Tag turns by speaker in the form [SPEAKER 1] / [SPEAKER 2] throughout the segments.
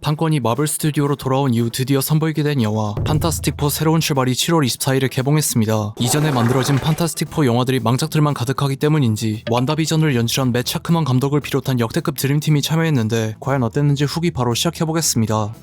[SPEAKER 1] 한 건이 마블 스튜디오로 돌아온 이후 드디어 선보이게 된 영화 판타스틱4 새로운 출발이 7월 24일에 개봉했습니다. 이전에 만들어진 판타스틱4 영화들이 망작들만 가득하기 때문인지 완다비전을 연출한 맷 차크먼 감독을 비롯한 역대급 드림팀이 참여했는데 과연 어땠는지 후기 바로 시작해보겠습니다.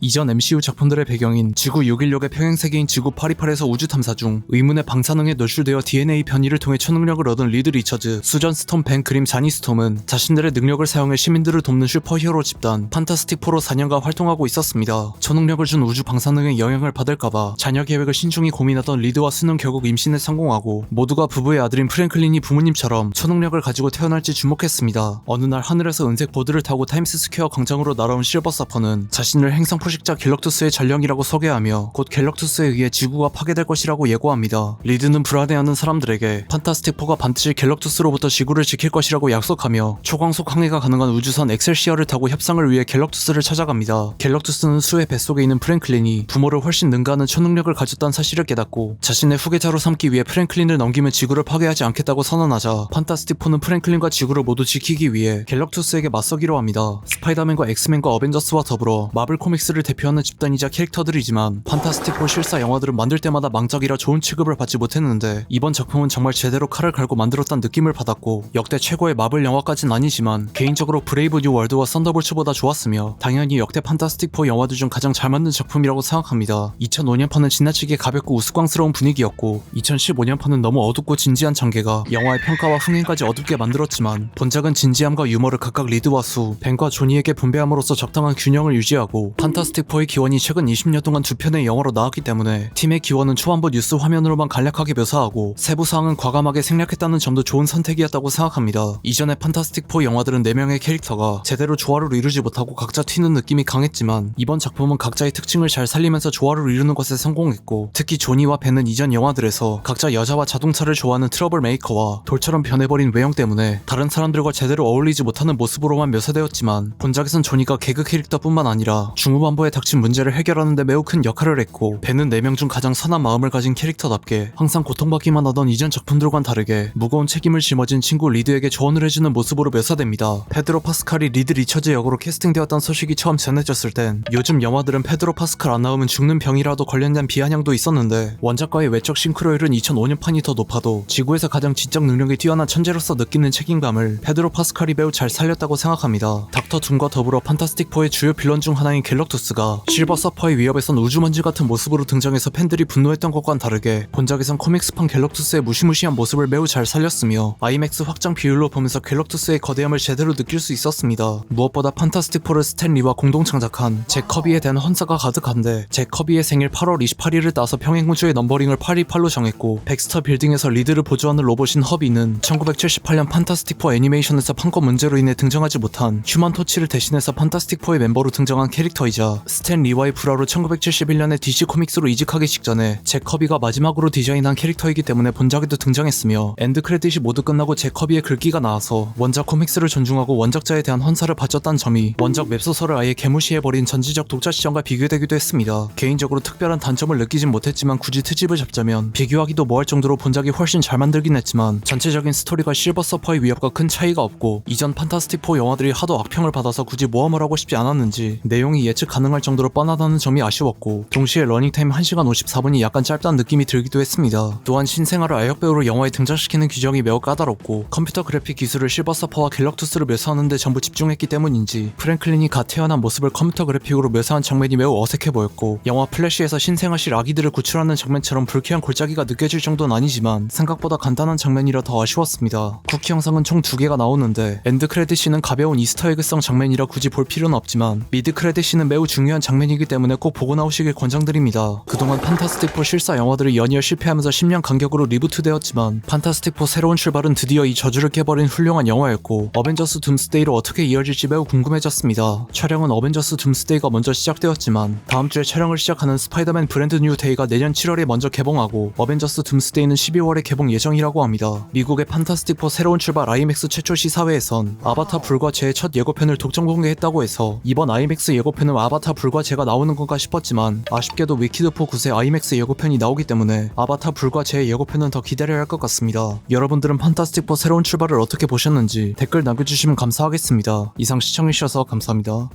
[SPEAKER 1] 이전 MCU 작품들의 배경인 지구 616의 평행세계인 지구 828에서 우주 탐사 중 의문의 방사능에 노출되어 DNA 변이를 통해 초능력을 얻은 리드 리처즈, 수전 스톰, 벤 그림, 자니 스톰은 자신들의 능력을 사용해 시민들을 돕는 슈퍼히어로 집단 판타스틱4로 4년간 활동하고 있었습니다. 초능력을 준 우주 방사능의 영향을 받을까봐 자녀 계획을 신중히 고민하던 리드와 수는 결국 임신에 성공하고 모두가 부부의 아들인 프랭클린이 부모님처럼 초능력을 가지고 태어날지 주목했습니다. 어느 날 하늘에서 은색 보드를 타고 타임스 스퀘어 광장으로 날아온 실버 서퍼는 자신을 행성 식자 갤럭투스의 전령이라고 소개하며 곧 갤럭투스에 의해 지구가 파괴될 것이라고 예고합니다. 리드는 불안해하는 사람들에게 판타스틱4가 반드시 갤럭투스로부터 지구를 지킬 것이라고 약속하며 초광속 항해가 가능한 우주선 엑셀시어를 타고 협상을 위해 갤럭투스를 찾아갑니다. 갤럭투스는 수의 뱃속에 있는 프랭클린이 부모를 훨씬 능가하는 초능력을 가졌다는 사실을 깨닫고 자신의 후계자로 삼기 위해 프랭클린을 넘기면 지구를 파괴하지 않겠다고 선언하자 판타스틱4는 프랭클린과 지구를 모두 지키기 위해 갤럭투스에게 맞서기로 합니다. 스파이더맨과 엑스맨과 어벤져스와 더불어 마블 코믹스를 대표하는 집단이자 캐릭터들이지만 판타스틱4 실사 영화들은 만들 때마다 망작이라 좋은 취급을 받지 못했는데 이번 작품은 정말 제대로 칼을 갈고 만들었다는 느낌을 받았고 역대 최고의 마블 영화까진 아니지만 개인적으로 브레이브 뉴 월드와 썬더볼츠보다 좋았으며 당연히 역대 판타스틱4 영화들 중 가장 잘 만든 작품이라고 생각합니다. 2005년판은 지나치게 가볍고 우스꽝스러운 분위기였고 2015년판은 너무 어둡고 진지한 전개가 영화의 평가와 흥행까지 어둡게 만들었지만 본작은 진지함과 유머를 각각 리드와 수, 벤과 조니에게 분배함으로써 적당한 균형을 유지하고 판타스틱4의 기원이 최근 20년 동안 두 편의 영화로 나왔기 때문에 팀의 기원은 초안부 뉴스 화면으로만 간략하게 묘사하고 세부 사항은 과감하게 생략했다는 점도 좋은 선택이었다고 생각합니다. 이전의 판타스틱4 영화들은 4명의 캐릭터가 제대로 조화를 이루지 못하고 각자 튀는 느낌이 강했지만 이번 작품은 각자의 특징을 잘 살리면서 조화를 이루는 것에 성공했고 특히 조니와 벤은 이전 영화들에서 각자 여자와 자동차를 좋아하는 트러블 메이커와 돌처럼 변해버린 외형 때문에 다른 사람들과 제대로 어울리지 못하는 모습으로만 묘사되었지만 본작에선 조니가 개그 캐릭터뿐만 아니라 중후반부에 닥친 문제를 해결하는 데 매우 큰 역할을 했고 벤은 4명 중 가장 선한 마음을 가진 캐릭터답게 항상 고통받기만 하던 이전 작품들과는 다르게 무거운 책임을 짊어진 친구 리드에게 조언을 해주는 모습으로 묘사됩니다. 페드로 파스칼이 리드 리처즈 역으로 캐스팅되었다는 소식이 처음 전해졌을 땐 요즘 영화들은 페드로 파스칼 안 나오면 죽는 병이라도 걸렸냐는 비아냥도 있었는데 원작과의 외적 싱크로율은 2005년판이 더 높아도 지구에서 가장 지적 능력이 뛰어난 천재로서 느끼는 책임감을 페드로 파스칼이 매우 잘 살렸다고 생각합니다. 닥터 둠과 더불어 판타스틱4의 주요 빌런 중 하나인 갤럭투스가 실버 서퍼의 위협에선 우주먼지 같은 모습으로 등장해서 팬들이 분노했던 것과는 다르게 본작에선 코믹스판 갤럭투스의 무시무시한 모습을 매우 잘 살렸으며 IMAX 확장 비율로 보면서 갤럭투스의 거대함을 제대로 느낄 수 있었습니다. 무엇보다 판타스틱4를 스탠 리와 공동 창작한 잭 커비에 대한 헌사가 가득한데 잭 커비의 생일 8월 28일을 따서 평행우주의 넘버링을 828로 정했고 백스터 빌딩에서 리드를 보조하는 로봇인 허비는 1978년 판타스틱4 애니메이션에서 판권 문제로 인해 등장하지 못한 휴먼 토치를 대신해서 판타스틱4의 멤버로 등장한 캐릭터이자 스탠 리와의 불화로 1971년에 DC 코믹스로 이직하기 직전에 잭 커비가 마지막으로 디자인한 캐릭터이기 때문에 본작에도 등장했으며 엔드 크레딧이 모두 끝나고 잭 커비의 글귀가 나와서 원작 코믹스를 존중하고 원작자에 대한 헌사를 바쳤다는 점이 원작 웹소설을 아예 개무시해버린 전지적 독자 시점과 비교되기도 했습니다. 개인적으로 특별한 단점을 느끼진 못했지만 굳이 트집을 잡자면 비교하기도 뭐할 정도로 본작이 훨씬 잘 만들긴 했지만 전체적인 스토리가 실버 서퍼의 위협과 큰 차이가 없고 이전 판타스틱4 영화들이 하도 악평을 받아서 굳이 모험을 하고 싶지 않았는지 내용이 예측 가능할 정도로 뻔하다는 점이 아쉬웠고 동시에 러닝타임 1시간 54분이 약간 짧다는 느낌이 들기도 했습니다. 또한 신생아를 아역배우로 영화에 등장시키는 규정이 매우 까다롭고 컴퓨터 그래픽 기술을 실버 서퍼와 갤럭투스를 묘사하는데 전부 집중했기 때문인지 프랭클린이 갓 태어난 모습을 컴퓨터 그래픽으로 묘사한 장면이 매우 어색해 보였고 영화 플래시에서 신생아실 아기들을 구출하는 장면처럼 불쾌한 골짜기가 느껴질 정도는 아니지만 생각보다 간단한 장면이라 더 아쉬웠습니다. 쿠키 영상은 총 2개가 나오는데 엔드 크레딧 씬은 가벼운 이스터에그성 장면이라 굳이 볼 필요는 없지만 미드 크레딧 씬은 매우 중요한 장면이기 때문에 꼭 보고 나오시길 권장드립니다. 그동안 판타스틱4 실사 영화들이 연이어 실패하면서 10년 간격으로 리부트되었지만 판타스틱4 새로운 출발은 드디어 이 저주를 깨버린 훌륭한 영화였고 어벤져스 둠스데이로 어떻게 이어질지 매우 궁금해졌습니다. 촬영은 어벤져스 둠스데이가 먼저 시작되었지만 다음 주에 촬영을 시작하는 스파이더맨 브랜드 뉴 데이가 내년 7월에 먼저 개봉하고 어벤져스 둠스데이는 12월에 개봉 예정이라고 합니다. 미국의 판타스틱4 새로운 출발 IMAX 최초 시사회에선 아바타 불과 제 첫 예고편을 독점 공개했다고 해서 이번 IMAX 예고편은 아바타 아바타 불과 제가 나오는 건가 싶었지만 아쉽게도 위키드4 9세 아이맥스 예고편이 나오기 때문에 아바타 불과 제 예고편은 더 기다려야 할 것 같습니다. 여러분들은 판타스틱4 새로운 출발을 어떻게 보셨는지 댓글 남겨주시면 감사하겠습니다. 이상 시청해주셔서 감사합니다.